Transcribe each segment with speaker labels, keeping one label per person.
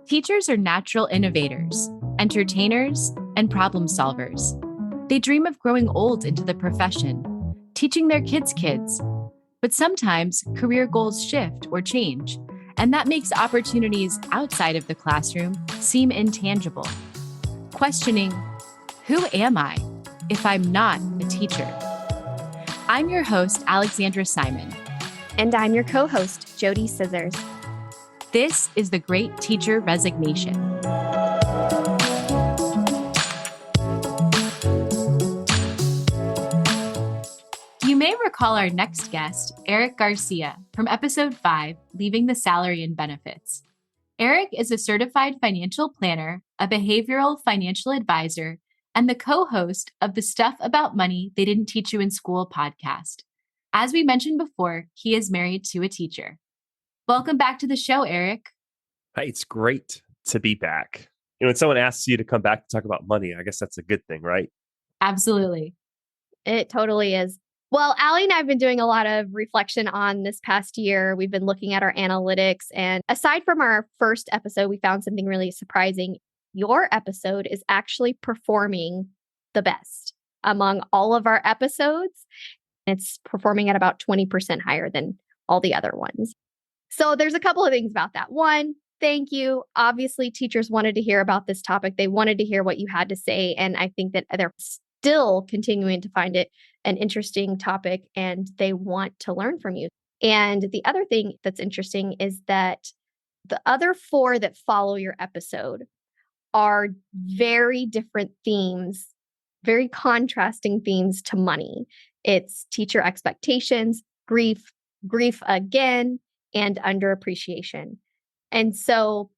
Speaker 1: Teachers are natural innovators, entertainers, and problem solvers. They dream of growing old into the profession, teaching their kids. But sometimes career goals shift or change, and that makes opportunities outside of the classroom seem intangible. Questioning, who am I if I'm not a teacher? I'm your host, Alexandra Simon.
Speaker 2: And I'm your co-host, JoDee Scissors.
Speaker 1: This is The Great Teacher Resignation. You may recall our next guest, Erik Garcia, from episode 5, Leaving the Salary and Benefits. Erik is a certified financial planner, a behavioral financial advisor, and the co-host of the Stuff About Money They Didn't Teach You in School podcast. As we mentioned before, he is married to a teacher. Welcome back to the show, Erik.
Speaker 3: Hey, it's great to be back. When someone asks you to come back to talk about money, I guess that's a good thing, right?
Speaker 1: Absolutely.
Speaker 2: It totally is. Well, Allie and I have been doing a lot of reflection on this past year. We've been looking at our analytics. And aside from our first episode, we found something really surprising. Your episode is actually performing the best among all of our episodes. It's performing at about 20% higher than all the other ones. So there's a couple of things about that. One, thank you. Obviously, teachers wanted to hear about this topic. They wanted to hear what you had to say. And I think that they're still continuing to find it an interesting topic and they want to learn from you. And the other thing that's interesting is that the other 4 that follow your episode are very different themes, very contrasting themes to money. It's teacher expectations, grief again, and underappreciation. And so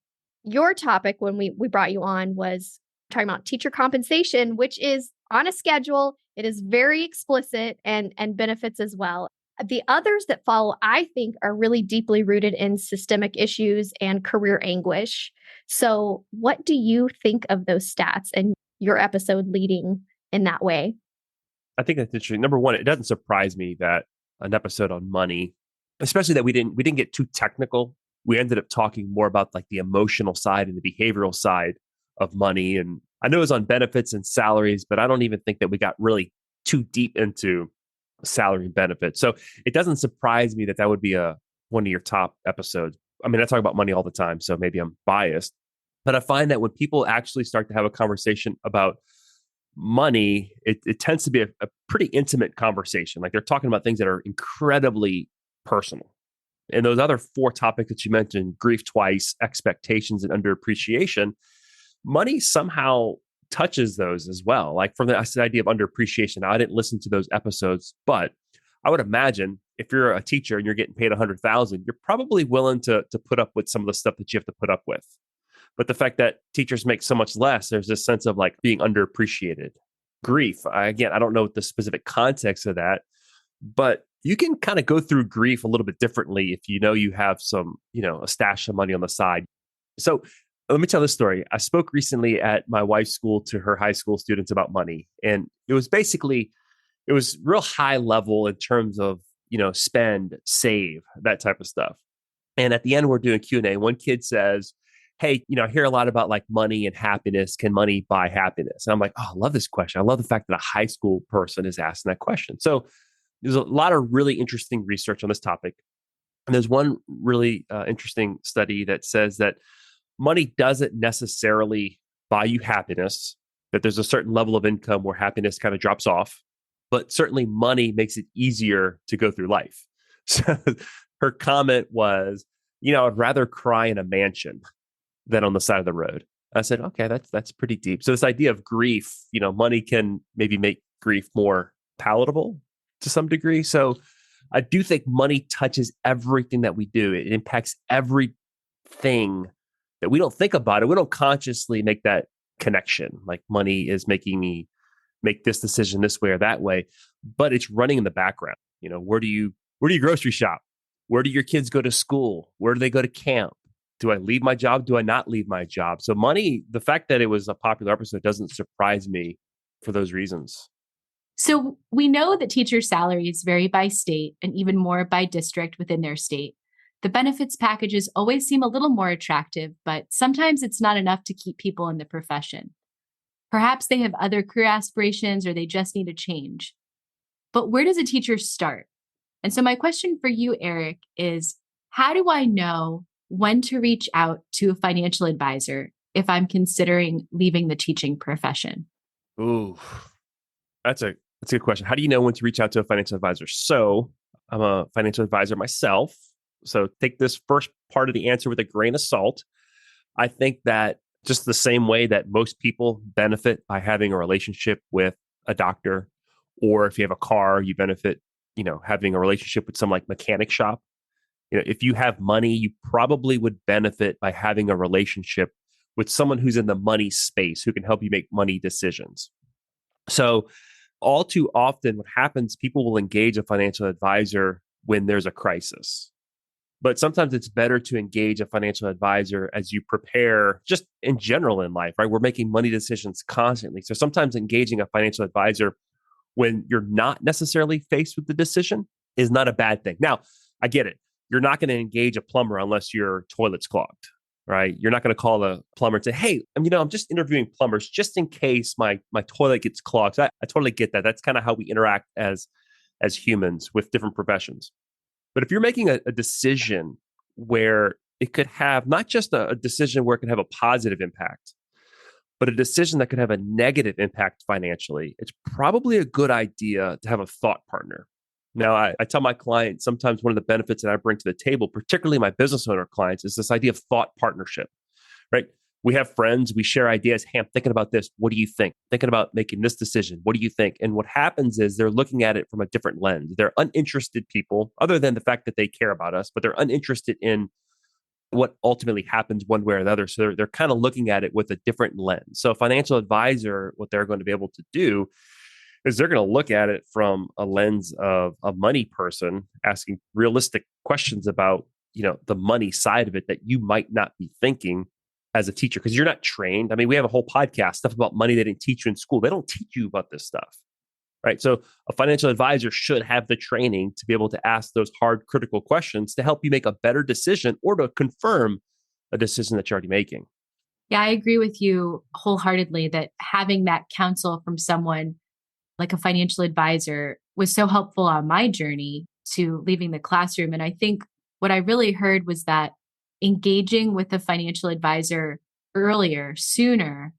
Speaker 2: your topic when we brought you on was talking about teacher compensation, which is on a schedule. It is very explicit and benefits as well. The others that follow, I think, are really deeply rooted in systemic issues and career anguish. So what do you think of those stats and your episode leading in that way?
Speaker 3: I think that's interesting. Number one, it doesn't surprise me that an episode on money, especially that we didn't get too technical. We ended up talking more about like the emotional side and the behavioral side of money. And I know it was on benefits and salaries, but I don't even think that we got really too deep into salary and benefits. So it doesn't surprise me that that would be one of your top episodes. I mean, I talk about money all the time, so maybe I'm biased, but I find that when people actually start to have a conversation about money, it tends to be a pretty intimate conversation. Like they're talking about things that are incredibly personal. And those other 4 topics that you mentioned, grief twice, expectations, and underappreciation, money somehow touches those as well. Like from the idea of underappreciation. Now, I didn't listen to those episodes, but I would imagine if you're a teacher and you're getting paid $100,000, you're probably willing to put up with some of the stuff that you have to put up with. But the fact that teachers make so much less, there's this sense of like being underappreciated. Grief, again, I don't know the specific context of that, but you can kind of go through grief a little bit differently if you know you have some, a stash of money on the side. So let me tell this story. I spoke recently at my wife's school to her high school students about money. And it was real high level in terms of, spend, save, that type of stuff. And at the end, we're doing Q&A. One kid says, hey, I hear a lot about like money and happiness. Can money buy happiness? And I'm like, oh, I love this question. I love the fact that a high school person is asking that question. So there's a lot of really interesting research on this topic. And there's one really interesting study that says that money doesn't necessarily buy you happiness, that there's a certain level of income where happiness kind of drops off, but certainly money makes it easier to go through life. So her comment was, I'd rather cry in a mansion than on the side of the road. I said, okay, that's pretty deep. So this idea of grief, money can maybe make grief more palatable to some degree. So I do think money touches everything that we do. It impacts everything that we don't think about it. We don't consciously make that connection. Like money is making me make this decision this way or that way, but it's running in the background. Where do you grocery shop? Where do your kids go to school? Where do they go to camp? Do I leave my job? Do I not leave my job? So money, the fact that it was a popular episode doesn't surprise me for those reasons.
Speaker 1: So we know that teacher salaries vary by state and even more by district within their state. The benefits packages always seem a little more attractive, but sometimes it's not enough to keep people in the profession. Perhaps they have other career aspirations or they just need a change. But where does a teacher start? And so, my question for you, Erik, is how do I know when to reach out to a financial advisor if I'm considering leaving the teaching profession?
Speaker 3: Ooh, that's a good question. How do you know when to reach out to a financial advisor? So, I'm a financial advisor myself. So, take this first part of the answer with a grain of salt. I think that just the same way that most people benefit by having a relationship with a doctor, or if you have a car, you benefit, having a relationship with some like mechanic shop. If you have money, you probably would benefit by having a relationship with someone who's in the money space who can help you make money decisions. So, all too often, what happens, people will engage a financial advisor when there's a crisis. But sometimes it's better to engage a financial advisor as you prepare just in general in life, right? We're making money decisions constantly. So sometimes engaging a financial advisor when you're not necessarily faced with the decision is not a bad thing. Now, I get it. You're not going to engage a plumber unless your toilet's clogged, right? You're not going to call a plumber and say, hey, I'm just interviewing plumbers just in case my toilet gets clogged. So I totally get that. That's kind of how we interact as humans with different professions. But if you're making a decision where it could have not just a decision where it could have a positive impact, but a decision that could have a negative impact financially, it's probably a good idea to have a thought partner. Now, I tell my clients sometimes one of the benefits that I bring to the table, particularly my business owner clients, is this idea of thought partnership, right? We have friends, we share ideas. Hey, I'm thinking about this. What do you think? Thinking about making this decision. What do you think? And what happens is they're looking at it from a different lens. They're uninterested people, other than the fact that they care about us, but they're uninterested in what ultimately happens one way or the other. So they're kind of looking at it with a different lens. So a financial advisor, what they're going to be able to do is they're going to look at it from a lens of a money person asking realistic questions about, the money side of it that you might not be thinking as a teacher, because you're not trained. I mean, we have a whole podcast, stuff about money they didn't teach you in school. They don't teach you about this stuff, right? So a financial advisor should have the training to be able to ask those hard, critical questions to help you make a better decision or to confirm a decision that you're already making.
Speaker 1: Yeah, I agree with you wholeheartedly that having that counsel from someone like a financial advisor was so helpful on my journey to leaving the classroom. And I think what I really heard was that engaging with a financial advisor earlier, sooner,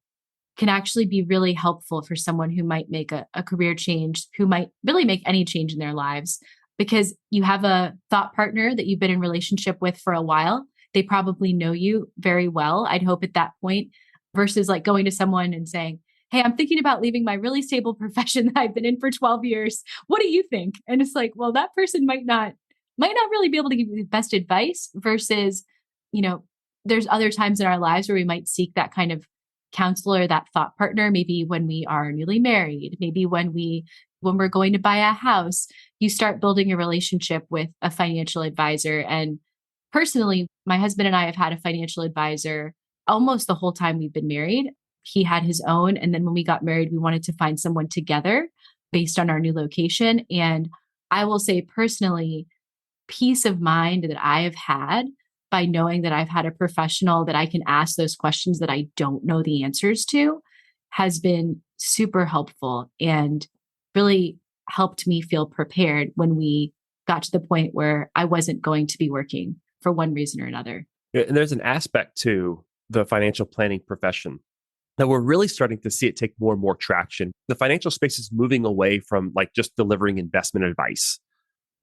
Speaker 1: can actually be really helpful for someone who might make a career change, who might really make any change in their lives, because you have a thought partner that you've been in relationship with for a while. They probably know you very well, I'd hope at that point, versus like going to someone and saying, hey, I'm thinking about leaving my really stable profession that I've been in for 12 years. What do you think? And it's like, well, that person might not really be able to give you the best advice versus, there's other times in our lives where we might seek that kind of counselor, that thought partner, maybe when we are newly married, maybe when we're going to buy a house, you start building a relationship with a financial advisor. And personally, my husband and I have had a financial advisor almost the whole time we've been married. He had his own. And then when we got married, we wanted to find someone together based on our new location. And I will say personally, peace of mind that I have had by knowing that I've had a professional that I can ask those questions that I don't know the answers to has been super helpful and really helped me feel prepared when we got to the point where I wasn't going to be working for one reason or another.
Speaker 3: Yeah, and there's an aspect to the financial planning profession that we're really starting to see it take more and more traction. The financial space is moving away from like just delivering investment advice,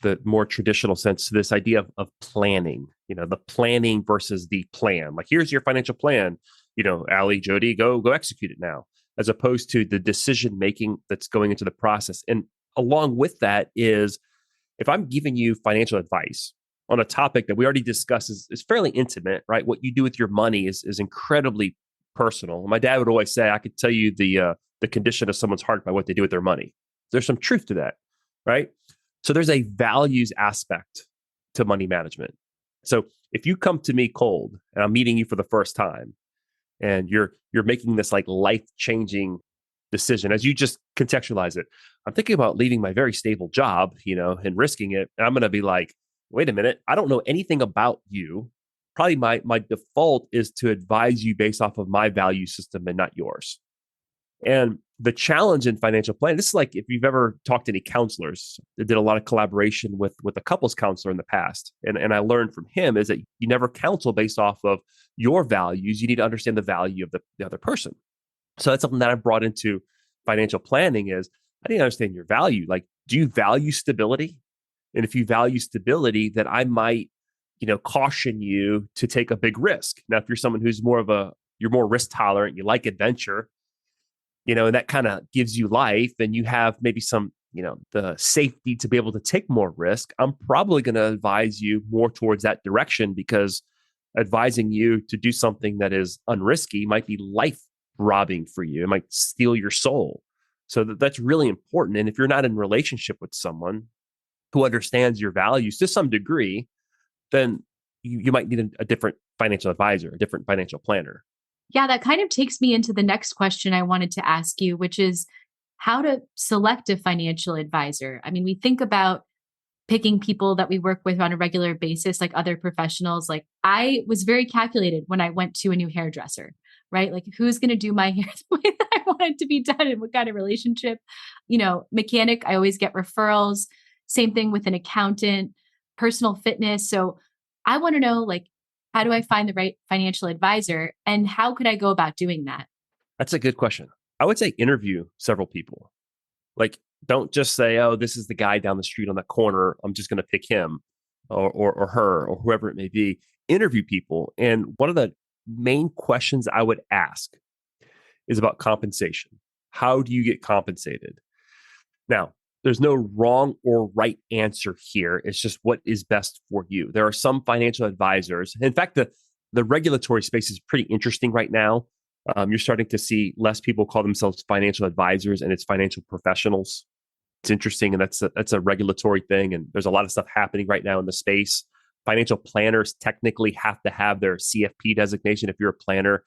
Speaker 3: the more traditional sense, to this idea of planning, the planning versus the plan. Like, here's your financial plan, Allie, JoDee, go execute it now, as opposed to the decision making that's going into the process. And along with that is, if I'm giving you financial advice on a topic that we already discussed is fairly intimate, right? What you do with your money is incredibly personal. My dad would always say, I could tell you the condition of someone's heart by what they do with their money. There's some truth to that, right? So there's a values aspect to money management. So if you come to me cold and I'm meeting you for the first time and you're making this like life-changing decision, as you just contextualize it, I'm thinking about leaving my very stable job, and risking it. And I'm going to be like, wait a minute, I don't know anything about you. Probably my default is to advise you based off of my value system and not yours. And the challenge in financial planning, this is like if you've ever talked to any counselors, I did a lot of collaboration with a couples counselor in the past. And I learned from him is that you never counsel based off of your values. You need to understand the value of the other person. So that's something that I brought into financial planning is I didn't understand your value. Like, do you value stability? And if you value stability, then I might, caution you to take a big risk. Now, if you're someone who's you're more risk tolerant, you like adventure, and that kind of gives you life and you have maybe some, the safety to be able to take more risk, I'm probably going to advise you more towards that direction because advising you to do something that is unrisky might be life robbing for you. It might steal your soul. So that's really important. And if you're not in relationship with someone who understands your values to some degree, then you might need a different financial advisor, a different financial planner.
Speaker 1: Yeah, that kind of takes me into the next question I wanted to ask you, which is how to select a financial advisor. I mean, we think about picking people that we work with on a regular basis, like other professionals. Like I was very calculated when I went to a new hairdresser, right? Like who's going to do my hair the way that I want it to be done and what kind of relationship, mechanic, I always get referrals. Same thing with an accountant, personal fitness. So I want to know, like, how do I find the right financial advisor and how could I go about doing that?
Speaker 3: That's a good question. I would say interview several people. Like, don't just say, oh, this is the guy down the street on the corner. I'm just going to pick him or her or whoever it may be. Interview people. And one of the main questions I would ask is about compensation. How do you get compensated? Now, there's no wrong or right answer here. It's just what is best for you. There are some financial advisors. In fact, the regulatory space is pretty interesting right now. You're starting to see less people call themselves financial advisors and it's financial professionals. It's interesting. And that's a regulatory thing. And there's a lot of stuff happening right now in the space. Financial planners technically have to have their CFP designation if you're a planner.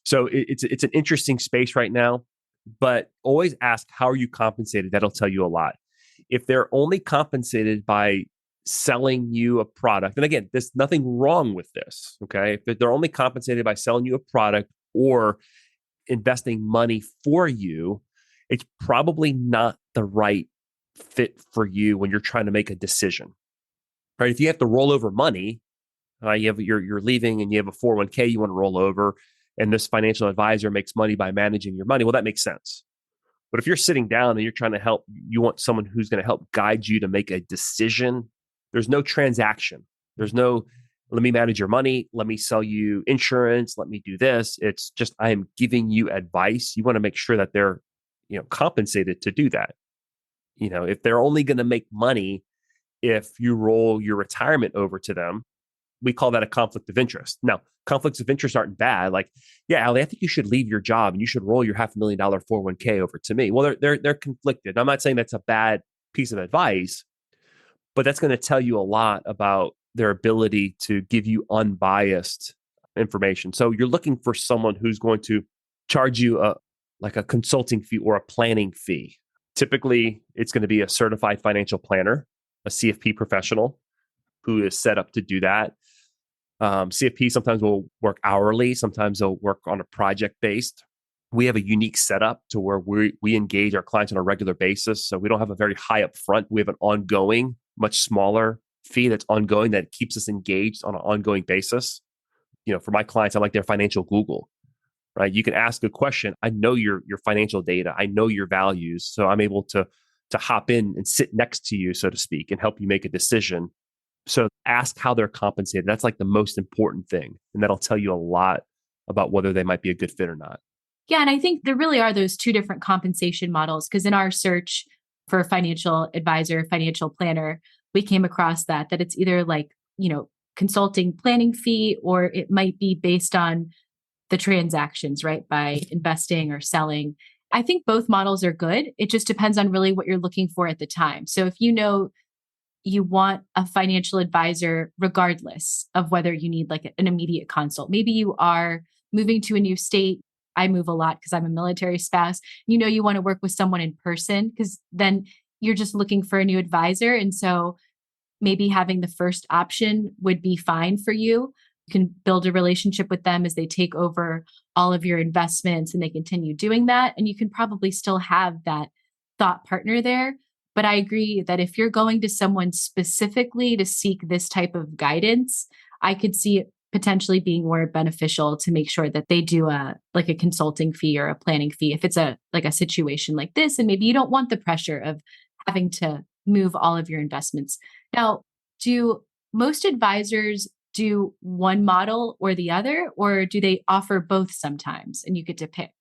Speaker 3: So it's an interesting space right now. But always ask, how are you compensated? That'll tell you a lot. If they're only compensated by selling you a product, and again, there's nothing wrong with this, okay? If they're only compensated by selling you a product or investing money for you, it's probably not the right fit for you when you're trying to make a decision, right? If you have to roll over money, you're leaving and you have a 401k you want to roll over, and this financial advisor makes money by managing your money, well, that makes sense. But if you're sitting down and you're trying to help, you want someone who's going to help guide you to make a decision. There's no transaction. There's no, let me manage your money. Let me sell you insurance. Let me do this. It's just, I am giving you advice. You want to make sure that they're, compensated to do that. If they're only going to make money if you roll your retirement over to them, we call that a conflict of interest. Now, conflicts of interest aren't bad. Like, yeah, Ali, I think you should leave your job and you should roll your $500,000 401k over to me. Well, they're conflicted. I'm not saying that's a bad piece of advice, but that's going to tell you a lot about their ability to give you unbiased information. So you're looking for someone who's going to charge you a consulting fee or a planning fee. Typically, it's going to be a certified financial planner, a CFP professional who is set up to do that. CFP sometimes will work hourly, sometimes they'll work on a project based. We have a unique setup to where we engage our clients on a regular basis. So we don't have a very high up front. We have an ongoing, much smaller fee that's ongoing that keeps us engaged on an ongoing basis. For my clients, I'm like their financial Google, right? You can ask a question. I know your financial data. I know your values. So I'm able to hop in and sit next to you, so to speak, and help you make a decision. So ask how they're compensated. That's like the most important thing. And that'll tell you a lot about whether they might be a good fit or not.
Speaker 1: Yeah. And I think there really are those two different compensation models because in our search for a financial advisor, financial planner, we came across that it's either like, consulting planning fee, or it might be based on the transactions, right? By investing or selling. I think both models are good. It just depends on really what you're looking for at the time. So if you want a financial advisor, regardless of whether you need like an immediate consult. Maybe you are moving to a new state. I move a lot because I'm a military spouse. You want to work with someone in person because then you're just looking for a new advisor. And so maybe having the first option would be fine for you. You can build a relationship with them as they take over all of your investments and they continue doing that. And you can probably still have that thought partner there. But I agree that if you're going to someone specifically to seek this type of guidance, I could see it potentially being more beneficial to make sure that they do a like a consulting fee or a planning fee if it's a like a situation like this, and maybe you don't want the pressure of having to move all of your investments. Now, do most advisors do one model or the other, or do they offer both sometimes and you get to pick?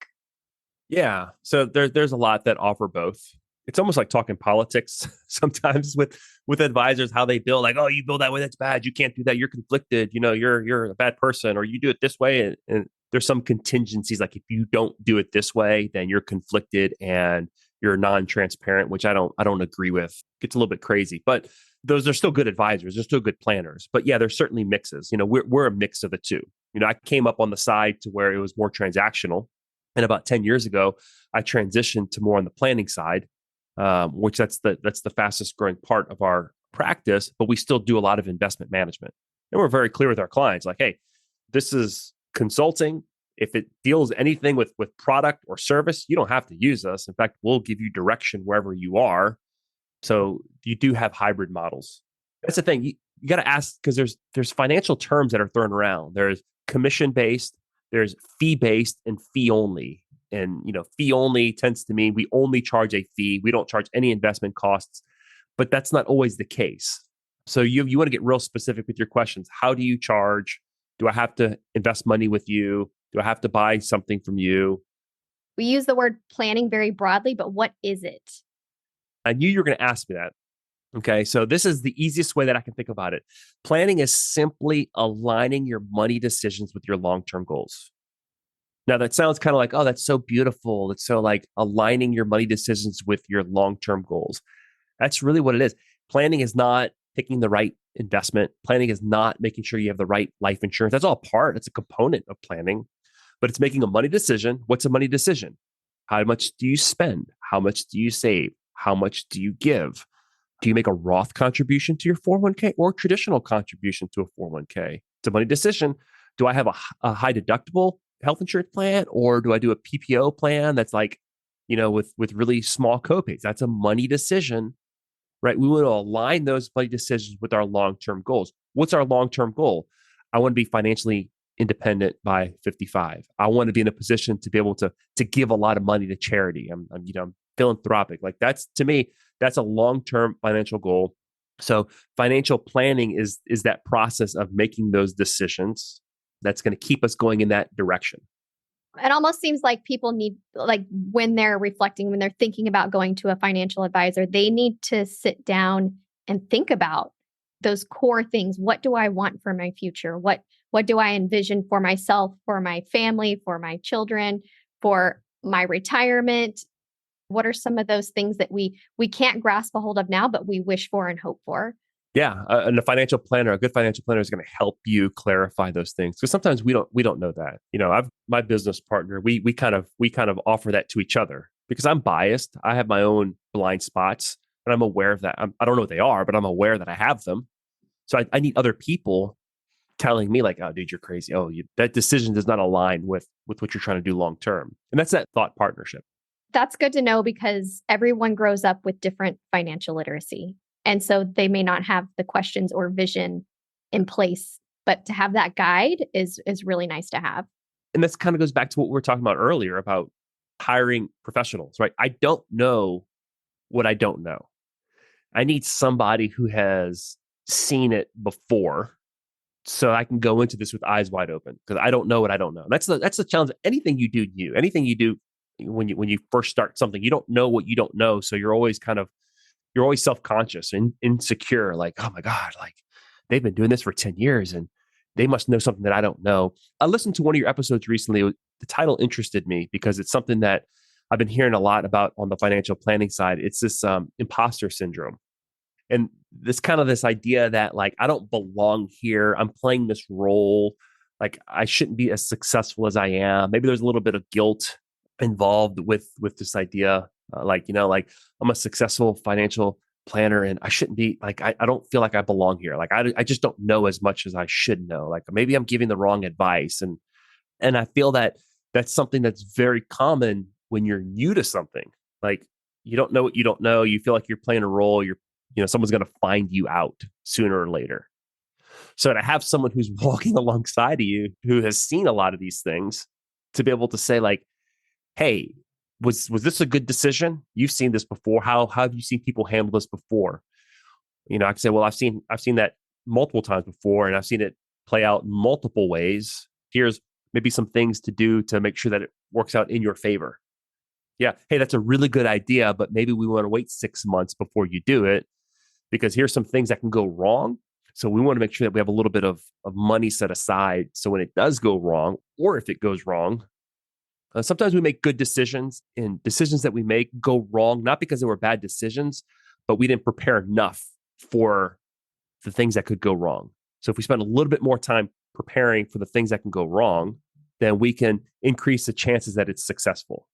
Speaker 3: Yeah. So there's a lot that offer both. It's almost like talking politics sometimes with advisors, how they bill, like, oh, you bill that way, that's bad. You can't do that. You're conflicted. You're a bad person, or you do it this way. And there's some contingencies, like if you don't do it this way, then you're conflicted and you're non-transparent, which I don't agree with. Gets a little bit crazy, but those are still good advisors. They're still good planners. But yeah, there's certainly mixes. We're a mix of the two. I came up on the side to where it was more transactional. And about 10 years ago, I transitioned to more on the planning side, which that's the fastest growing part of our practice. But we still do a lot of investment management. And we're very clear with our clients, like, hey, this is consulting. If it deals anything with product or service, you don't have to use us. In fact, we'll give you direction wherever you are. So you do have hybrid models. That's the thing. You got to ask, because there's financial terms that are thrown around. There's commission based, there's fee based, and fee only. And fee only tends to mean we only charge a fee. We don't charge any investment costs, but that's not always the case. So you want to get real specific with your questions. How do you charge? Do I have to invest money with you? Do I have to buy something from you?
Speaker 2: We use the word planning very broadly, but what is it?
Speaker 3: I knew you were going to ask me that. Okay, so this is the easiest way that I can think about it. Planning is simply aligning your money decisions with your long-term goals. Now, that sounds kind of like, oh, that's so beautiful. It's so like aligning your money decisions with your long-term goals. That's really what it is. Planning is not picking the right investment. Planning is not making sure you have the right life insurance. That's all part. It's a component of planning, but it's making a money decision. What's a money decision? How much do you spend? How much do you save? How much do you give? Do you make a Roth contribution to your 401k or traditional contribution to a 401k? It's a money decision. Do I have a high deductible health insurance plan, or do I do a PPO plan that's like, with really small copays? That's a money decision, right? We want to align those money decisions with our long-term goals. What's our long-term goal? I want to be financially independent by 55. I want to be in a position to be able to give a lot of money to charity. I'm philanthropic. Like to me, that's a long-term financial goal. So financial planning is that process of making those decisions that's going to keep us going in that direction.
Speaker 2: It almost seems like people need, like when they're reflecting, when they're thinking about going to a financial advisor, they need to sit down and think about those core things. What do I want for my future? What do I envision for myself, for my family, for my children, for my retirement? What are some of those things that we can't grasp a hold of now, but we wish for and hope for?
Speaker 3: Yeah, and a good financial planner is going to help you clarify those things, because sometimes we don't know that. I've my business partner. We kind of offer that to each other, because I'm biased. I have my own blind spots, and I'm aware of that. I don't know what they are, but I'm aware that I have them. So I need other people telling me, like, "Oh, dude, you're crazy. Oh, that decision does not align with what you're trying to do long term." And that's that thought partnership.
Speaker 2: That's good to know, because everyone grows up with different financial literacy. And so they may not have the questions or vision in place, but to have that guide is really nice to have.
Speaker 3: And this kind of goes back to what we were talking about earlier about hiring professionals, right? I don't know what I don't know. I need somebody who has seen it before, so I can go into this with eyes wide open, because I don't know what I don't know. That's the challenge. Anything you do when you first start something, you don't know what you don't know. So you're always self-conscious and insecure. Like, oh my God, like they've been doing this for 10 years and they must know something that I don't know. I listened to one of your episodes recently. The title interested me because it's something that I've been hearing a lot about on the financial planning side. It's this imposter syndrome. And this idea that, like, I don't belong here. I'm playing this role. Like, I shouldn't be as successful as I am. Maybe there's a little bit of guilt involved with this idea. Like I'm a successful financial planner and I shouldn't be like, I don't feel like I belong here. Like, I just don't know as much as I should know. Like maybe I'm giving the wrong advice. And I feel that that's something that's very common when you're new to something. Like you don't know what you don't know. You feel like you're playing a role. Someone's going to find you out sooner or later. So to have someone who's walking alongside of you, who has seen a lot of these things, to be able to say like, hey, was this a good decision? You've seen this before. How have you seen people handle this before? I can say, well, I've seen that multiple times before, and I've seen it play out in multiple ways. Here's maybe some things to do to make sure that it works out in your favor. Yeah, hey, that's a really good idea, but maybe we want to wait 6 months before you do it because here's some things that can go wrong. So we want to make sure that we have a little bit of money set aside. So when it does go wrong, or if it goes wrong, sometimes we make good decisions, and decisions that we make go wrong, not because they were bad decisions, but we didn't prepare enough for the things that could go wrong. So if we spend a little bit more time preparing for the things that can go wrong, then we can increase the chances that it's successful.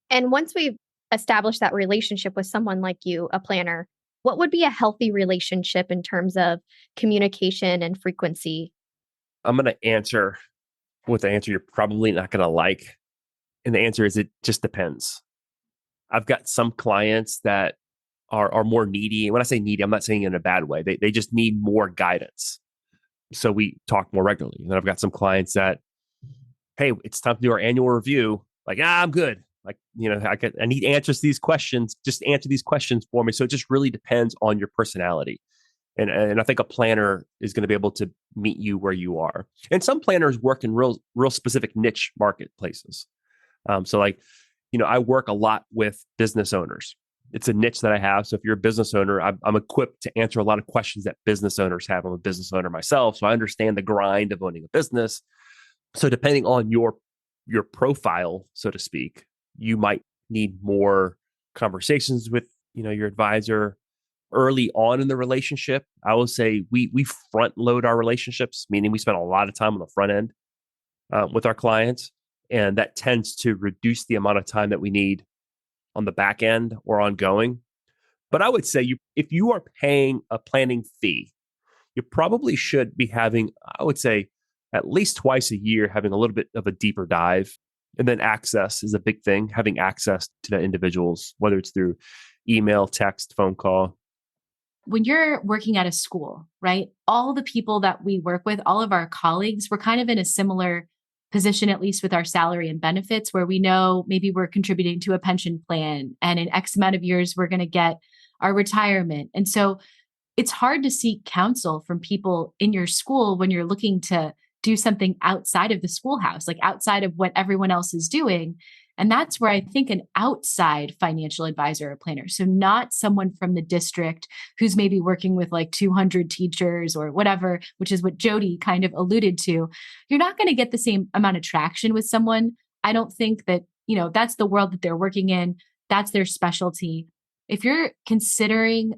Speaker 2: And once we've established that relationship with someone like you, a planner, what would be a healthy relationship in terms of communication and frequency?
Speaker 3: I'm going to answer with the answer you're probably not going to like. And the answer is it just depends. I've got some clients that are more needy. And when I say needy, I'm not saying in a bad way. They just need more guidance. So we talk more regularly. And then I've got some clients that, hey, it's time to do our annual review. Like, I'm good. Like, I need answers to these questions. Just answer these questions for me. So it just really depends on your personality. And I think a planner is going to be able to meet you where you are. And some planners work in real specific niche marketplaces. So like, I work a lot with business owners. It's a niche that I have. So if you're a business owner, I'm equipped to answer a lot of questions that business owners have. I'm a business owner myself, so I understand the grind of owning a business. So depending on your profile, so to speak, you might need more conversations with, your advisor early on in the relationship. I will say we front load our relationships, meaning we spend a lot of time on the front end with our clients. And that tends to reduce the amount of time that we need on the back end or ongoing. But I would say if you are paying a planning fee, you probably should be having, I would say, at least twice a year, having a little bit of a deeper dive. And then access is a big thing, having access to the individuals, whether it's through email, text, phone call.
Speaker 1: When you're working at a school, right? All the people that we work with, all of our colleagues, we're kind of in a similar position, at least with our salary and benefits, where we know maybe we're contributing to a pension plan and in X amount of years, we're going to get our retirement. And so it's hard to seek counsel from people in your school when you're looking to do something outside of the schoolhouse, like outside of what everyone else is doing. And that's where I think an outside financial advisor or planner, so not someone from the district who's maybe working with like 200 teachers or whatever, which is what JoDee kind of alluded to, you're not going to get the same amount of traction with someone. I don't think that, that's the world that they're working in. That's their specialty. If you're considering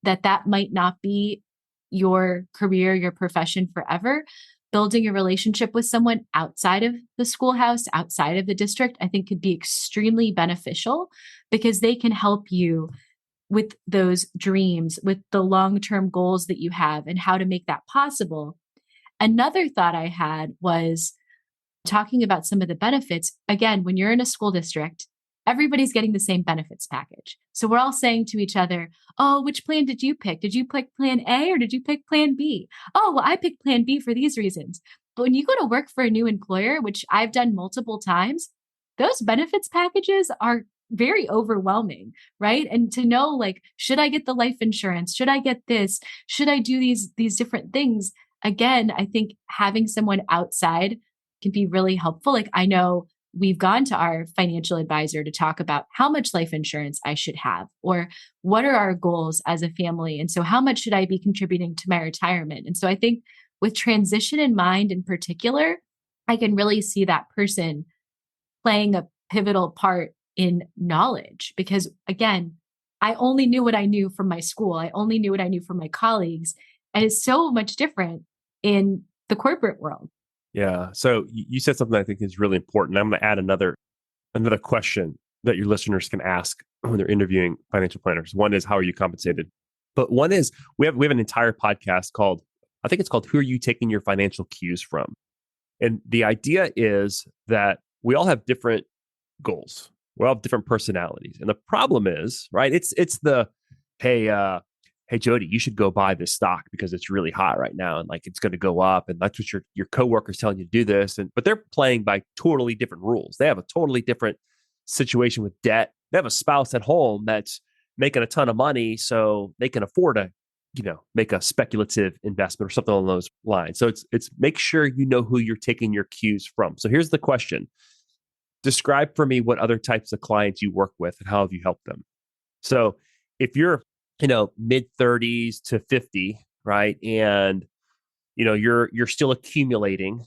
Speaker 1: that might not be your career, your profession forever, building a relationship with someone outside of the schoolhouse, outside of the district, I think could be extremely beneficial because they can help you with those dreams, with the long-term goals that you have and how to make that possible. Another thought I had was talking about some of the benefits. Again, when you're in a school district, everybody's getting the same benefits package. So we're all saying to each other, oh, which plan did you pick? Did you pick plan A or did you pick plan B? Oh, well, I picked plan B for these reasons. But when you go to work for a new employer, which I've done multiple times, those benefits packages are very overwhelming, right? And to know, like, should I get the life insurance? Should I get this? Should I do these different things? Again, I think having someone outside can be really helpful. Like, I know we've gone to our financial advisor to talk about how much life insurance I should have, or what are our goals as a family? And so how much should I be contributing to my retirement? And so I think with transition in mind in particular, I can really see that person playing a pivotal part in knowledge because again, I only knew what I knew from my school. I only knew what I knew from my colleagues. And it's so much different in the corporate world.
Speaker 3: Yeah. So you said something I think is really important. I'm going to add another question that your listeners can ask when they're interviewing financial planners. One is, how are you compensated? But one is, we have an entire podcast called, I think it's called, Who Are You Taking Your Financial Cues From? And the idea is that we all have different goals. We all have different personalities. And the problem is, right, it's the, hey, JoDee, you should go buy this stock because it's really hot right now and like it's going to go up. And that's what your coworker's telling you to do this. But they're playing by totally different rules. They have a totally different situation with debt. They have a spouse at home that's making a ton of money, so they can afford to, make a speculative investment or something along those lines. So it's make sure you know who you're taking your cues from. So here's the question. Describe for me what other types of clients you work with and how have you helped them? So if you're, mid 30s to 50, right? And, you're still accumulating,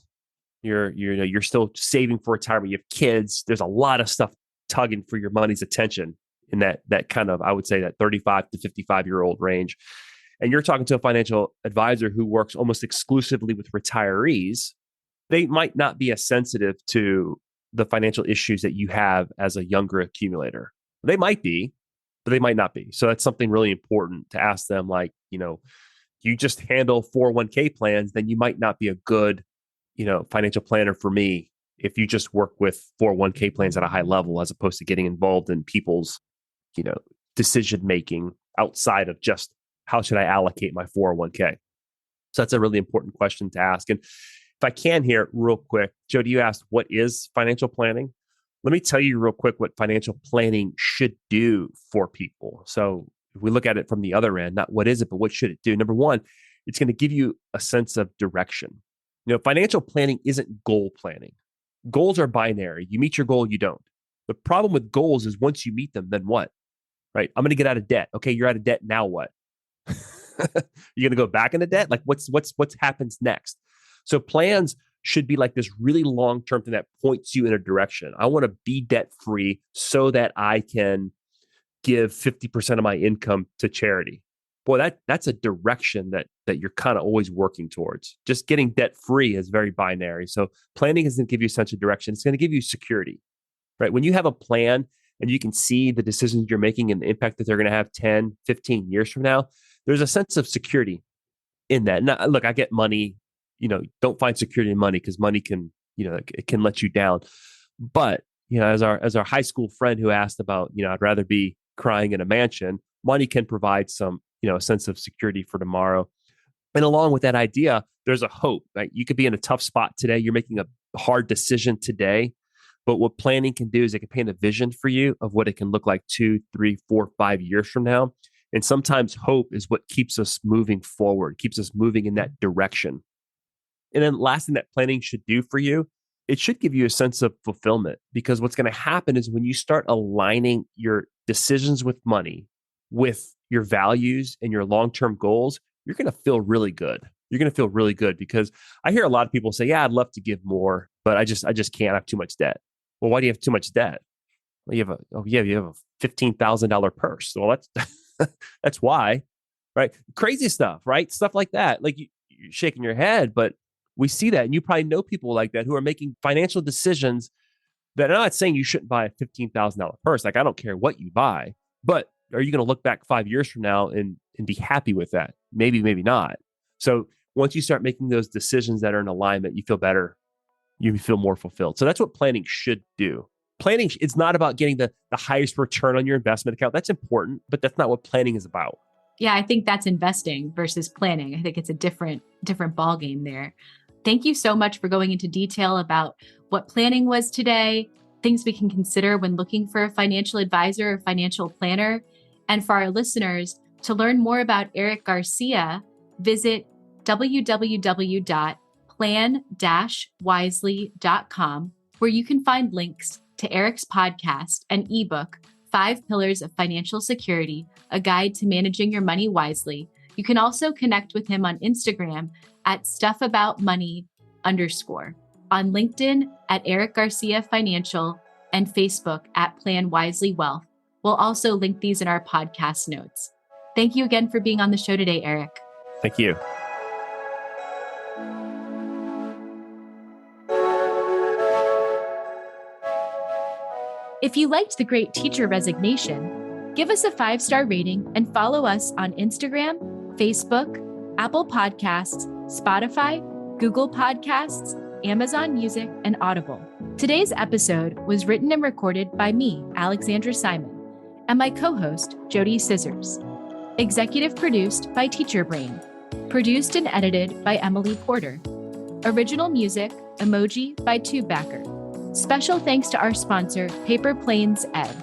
Speaker 3: you're still saving for retirement, you have kids, there's a lot of stuff tugging for your money's attention in that kind of, I would say, that 35 to 55-year-old range. And you're talking to a financial advisor who works almost exclusively with retirees, they might not be as sensitive to the financial issues that you have as a younger accumulator. They might be, but they might not be. So that's something really important to ask them. Like, you just handle 401k plans, then you might not be a good, financial planner for me if you just work with 401k plans at a high level, as opposed to getting involved in people's, decision making outside of just how should I allocate my 401k. So that's a really important question to ask. And if I can here real quick, JoDee, you asked, what is financial planning? Let me tell you real quick what financial planning should do for people. So if we look at it from the other end, not what is it, but what should it do? Number one, it's going to give you a sense of direction. Financial planning isn't goal planning. Goals are binary. You meet your goal, you don't. The problem with goals is once you meet them, then what? Right? I'm going to get out of debt. Okay, you're out of debt. Now what? You're going to go back into debt? Like what's happens next? So plans should be like this really long-term thing that points you in a direction. I want to be debt-free so that I can give 50% of my income to charity. Boy, that's a direction that you're kind of always working towards. Just getting debt-free is very binary. So planning is going to give you a sense of direction. It's going to give you security, right? When you have a plan and you can see the decisions you're making and the impact that they're going to have 10, 15 years from now, there's a sense of security in that. Now, look, I get money, don't find security in money because money can, it can let you down. But, as our high school friend who asked about, I'd rather be crying in a mansion, money can provide some, a sense of security for tomorrow. And along with that idea, there's a hope, right? You could be in a tough spot today. You're making a hard decision today. But what planning can do is it can paint a vision for you of what it can look like 2, 3, 4, 5 years from now. And sometimes hope is what keeps us moving forward, keeps us moving in that direction. And then last thing that planning should do for you, it should give you a sense of fulfillment, because what's going to happen is when you start aligning your decisions with money, with your values and your long-term goals, you're going to feel really good. You're going to feel really good, because I hear a lot of people say, yeah, I'd love to give more, but I just can't. I have too much debt. Well, why do you have too much debt? Well, you have a $15,000 purse. Well, that's why, right? Crazy stuff, right? Stuff like that. Like you're shaking your head, but we see that. And you probably know people like that who are making financial decisions that, I'm not saying you shouldn't buy a $15,000 purse. Like, I don't care what you buy, but are you going to look back 5 years from now and be happy with that? Maybe, maybe not. So once you start making those decisions that are in alignment, you feel better. You feel more fulfilled. So that's what planning should do. Planning, it's not about getting the highest return on your investment account. That's important, but that's not what planning is about.
Speaker 1: Yeah, I think that's investing versus planning. I think it's a different ballgame there. Thank you so much for going into detail about what planning was today, things we can consider when looking for a financial advisor or financial planner. And for our listeners, to learn more about Erik Garcia, visit www.plan-wisely.com, where you can find links to Erik's podcast and ebook, 5 Pillars of Financial Security, a guide to managing your money wisely. You can also connect with him on Instagram at stuffaboutmoney_, on LinkedIn at Erik Garcia Financial, and Facebook at Plan Wisely Wealth. We'll also link these in our podcast notes. Thank you again for being on the show today, Erik.
Speaker 3: Thank you.
Speaker 1: If you liked The Great Teacher Resignation, give us a 5-star rating and follow us on Instagram, Facebook, Apple Podcasts, Spotify, Google Podcasts, Amazon Music, and Audible. Today's episode was written and recorded by me, Alexandra Simon, and my co-host, JoDee Scissors. Executive produced by Teacher Brain. Produced and edited by Emily Porter. Original music, Emoji by Tubebacker. Special thanks to our sponsor, Paper Planes Ed.